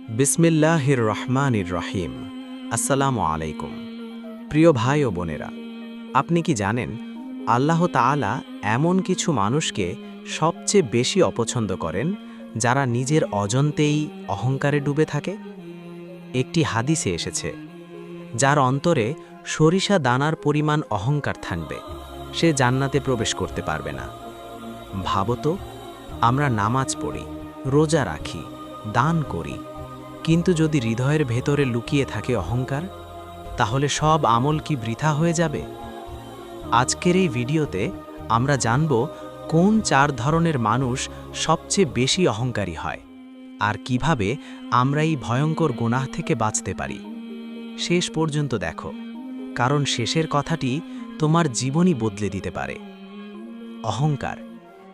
বিসমিল্লাহির রহমানির রহিম। আসসালামু আলাইকুম। প্রিয় ভাই ও বোনেরা, আপনি কি জানেন আল্লাহ তাআলা এমন কিছু মানুষকে সবচেয়ে বেশি অপছন্দ করেন যারা নিজের অজান্তেই অহংকারে ডুবে থাকে? একটি হাদিসে এসেছে, যার অন্তরে সরিষা দানার পরিমাণ অহংকার থাকবে সে জান্নাতে প্রবেশ করতে পারবে না। ভাবো তো, আমরা নামাজ পড়ি, রোজা রাখি, দান করি, কিন্তু যদি হৃদয়ের ভেতরে লুকিয়ে থাকে অহংকার, তাহলে সব আমল কি বৃথা হয়ে যাবে? আজকের এই ভিডিওতে আমরা জানব কোন 4 ধরনের মানুষ সবচেয়ে বেশি অহংকারী হয় আর কিভাবে আমরা এই ভয়ঙ্কর গুনাহ থেকে বাঁচতে পারি। শেষ পর্যন্ত দেখো, কারণ শেষের কথাটি তোমার জীবনই বদলে দিতে পারে। অহংকার,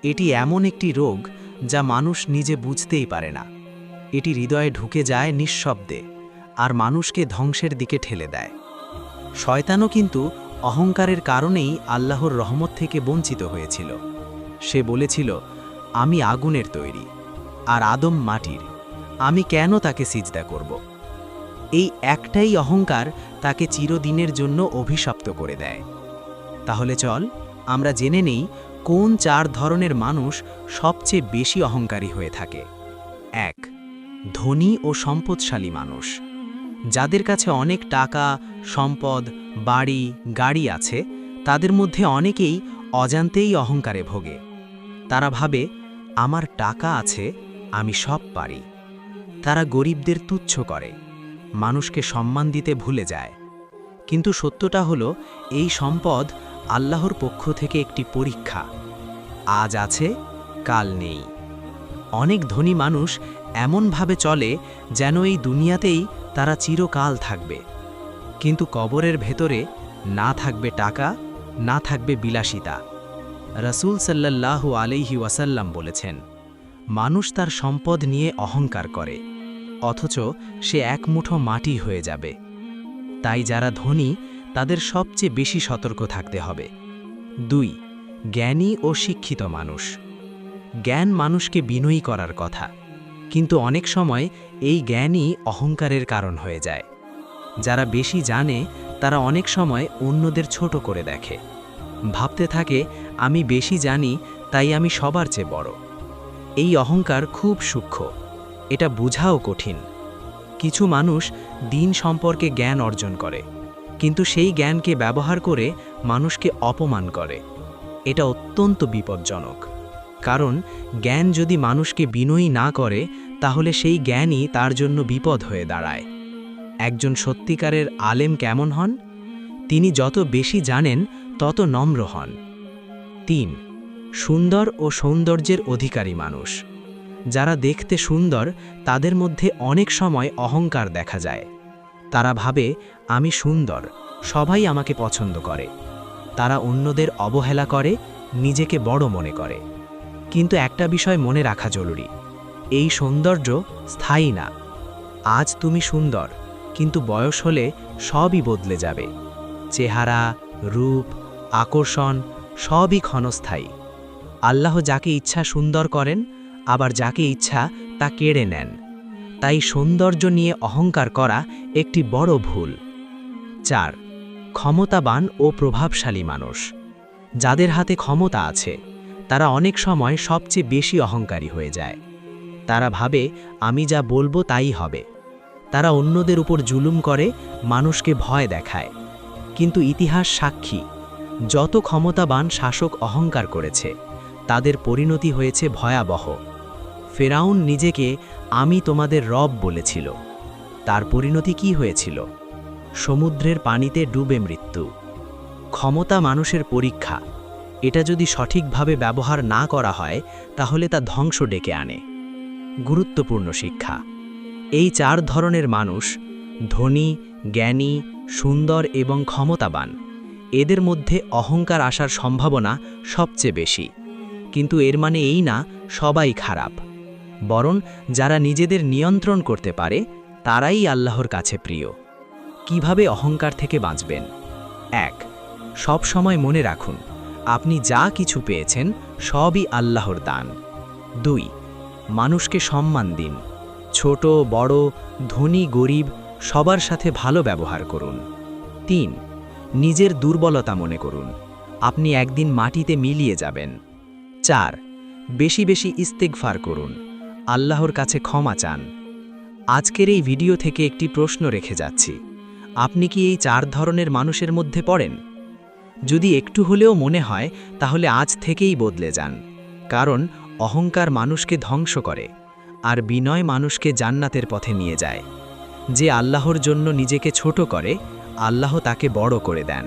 এটি এমন একটি রোগ যা মানুষ নিজে বুঝতেই পারে না। এটি হৃদয়ে ঢুকে যায় নিঃশব্দে আর মানুষকে ধ্বংসের দিকে ঠেলে দেয়। শয়তানও কিন্তু অহংকারের কারণেই আল্লাহর রহমত থেকে বঞ্চিত হয়েছিল। সে বলেছিল, আমি আগুনের তৈরি আর আদম মাটির, আমি কেন তাকে সিজদা করব? এই একটাই অহংকার তাকে চিরদিনের জন্য অভিশপ্ত করে দেয়। তাহলে চল আমরা জেনে নেই কোন 4 ধরনের মানুষ সবচেয়ে বেশি অহংকারী হয়ে থাকে। 1. ধনী ও সম্পদশালী মানুষ। যাদের কাছে অনেক টাকা, সম্পদ, বাড়ি, গাড়ি আছে, তাদের মধ্যে অনেকেই অজান্তেই অহংকারে ভোগে। তারা ভাবে, আমার টাকা আছে, আমি সব পারি। তারা গরিবদের তুচ্ছ করে, মানুষকে সম্মান দিতে ভুলে যায়। কিন্তু সত্যটা হলো, এই সম্পদ আল্লাহর পক্ষ থেকে একটি পরীক্ষা। আজ আছে, কাল নেই। অনেক ধনী মানুষ এমনভাবে চলে যেন এই দুনিয়াতেই তারা চিরকাল থাকবে, কিন্তু কবরের ভেতরে না থাকবে টাকা, না থাকবে বিলাসিতা। রাসূল সাল্লাল্লাহু আলাইহি ওয়াসাল্লাম বলেছেন, মানুষ তার সম্পদ নিয়ে অহংকার করে, অথচ সে এক মুঠো মাটি হয়ে যাবে। তাই যারা ধনী তাদের সবচেয়ে বেশি সতর্ক থাকতে হবে। 2. জ্ঞানী ও শিক্ষিত মানুষ। জ্ঞান মানুষকে বিনয়ী করার কথা, কিন্তু অনেক সময় এই জ্ঞানই অহংকারের কারণ হয়ে যায়। যারা বেশি জানে তারা অনেক সময় অন্যদের ছোট করে দেখে, ভাবতে থাকে, আমি বেশি জানি তাই আমি সবার চেয়ে বড়। এই অহংকার খুব সূক্ষ্ম, এটা বোঝাও কঠিন। কিছু মানুষ দিন সম্পর্কে জ্ঞান অর্জন করে, কিন্তু সেই জ্ঞানকে ব্যবহার করে মানুষকে অপমান করে। এটা অত্যন্ত বিপজ্জনক, কারণ জ্ঞান যদি মানুষকে বিনয়ী না করে তাহলে সেই জ্ঞানই তার জন্য বিপদ হয়ে দাঁড়ায়। একজন সত্যিকারের আলেম কেমন হন? তিনি যত বেশি জানেন তত নম্র হন। 3. সুন্দর ও সৌন্দর্যের অধিকারী মানুষ। যারা দেখতে সুন্দর তাদের মধ্যে অনেক সময় অহংকার দেখা যায়। তারা ভাবে, আমি সুন্দর, সবাই আমাকে পছন্দ করে। তারা অন্যদের অবহেলা করে, নিজেকে বড় মনে করে। কিন্তু একটা বিষয় মনে রাখা জরুরি, এই সৌন্দর্য স্থায়ী না। আজ তুমি সুন্দর, কিন্তু বয়স হলে সবই বদলে যাবে। চেহারা, রূপ, আকর্ষণ সবই ক্ষণস্থায়ী। আল্লাহ যাকে ইচ্ছা সুন্দর করেন, আবার যাকে ইচ্ছা তা কেড়ে নেন। তাই সৌন্দর্য নিয়ে অহংকার করা একটি বড় ভুল। 4. ক্ষমতাবান ও প্রভাবশালী মানুষ। যাদের হাতে ক্ষমতা আছে তারা অনেক সময় সবচেয়ে বেশি অহংকারী হয়ে যায়। তারা ভাবে, আমি যা বলবো তাই হবে। তারা অন্যদের উপর জুলুম করে, মানুষকে ভয় দেখায়। কিন্তু ইতিহাস সাক্ষী, যত ক্ষমতাবান শাসক অহংকার করেছে তাদের পরিণতি হয়েছে ভয়াবহ। ফেরাউন নিজেকে আমি তোমাদের রব বলেছিল, তার পরিণতি কি হয়েছিল? সমুদ্রের পানিতে ডুবে মৃত্যু। ক্ষমতা মানুষের পরীক্ষা, এটা যদি সঠিকভাবে ব্যবহার না করা হয় তাহলে তা ধ্বংস ডেকে আনে। গুরুত্বপূর্ণ শিক্ষা, এই 4 ধরনের মানুষ, ধনী, জ্ঞানী, সুন্দর এবং ক্ষমতাবান, এদের মধ্যে অহংকার আসার সম্ভাবনা সবচেয়ে বেশি। কিন্তু এর মানে এই না সবাই খারাপ, বরং যারা নিজেদের নিয়ন্ত্রণ করতে পারে তারাই আল্লাহর কাছে প্রিয়। কিভাবে অহংকার থেকে বাঁচবেন? 1. সব সময় মনে রাখুন, আপনি যা কিছু পেয়েছেন সবই আল্লাহর দান। 2. মানুষকে সম্মান দিন, ছোট বড় ধনী গরিব সবার সাথে ভালো ব্যবহার করুন। 3. নিজের দুর্বলতা মনে করুন, আপনি একদিন মাটিতে মিলিয়ে যাবেন। 4. বেশি বেশি ইস্তেগফার করুন, আল্লাহর কাছে ক্ষমা চান। আজকের এই ভিডিও থেকে একটি প্রশ্ন রেখে যাচ্ছি, আপনি কি এই 4 ধরনের মানুষের মধ্যে পড়েন? যদি একটু হলেও মনে হয় তাহলে আজ থেকেই বদলে যান, কারণ অহংকার মানুষকে ধ্বংস করে আর বিনয় মানুষকে জান্নাতের পথে নিয়ে যায়। যে আল্লাহর জন্য নিজেকে ছোট করে, আল্লাহ তাকে বড় করে দেন।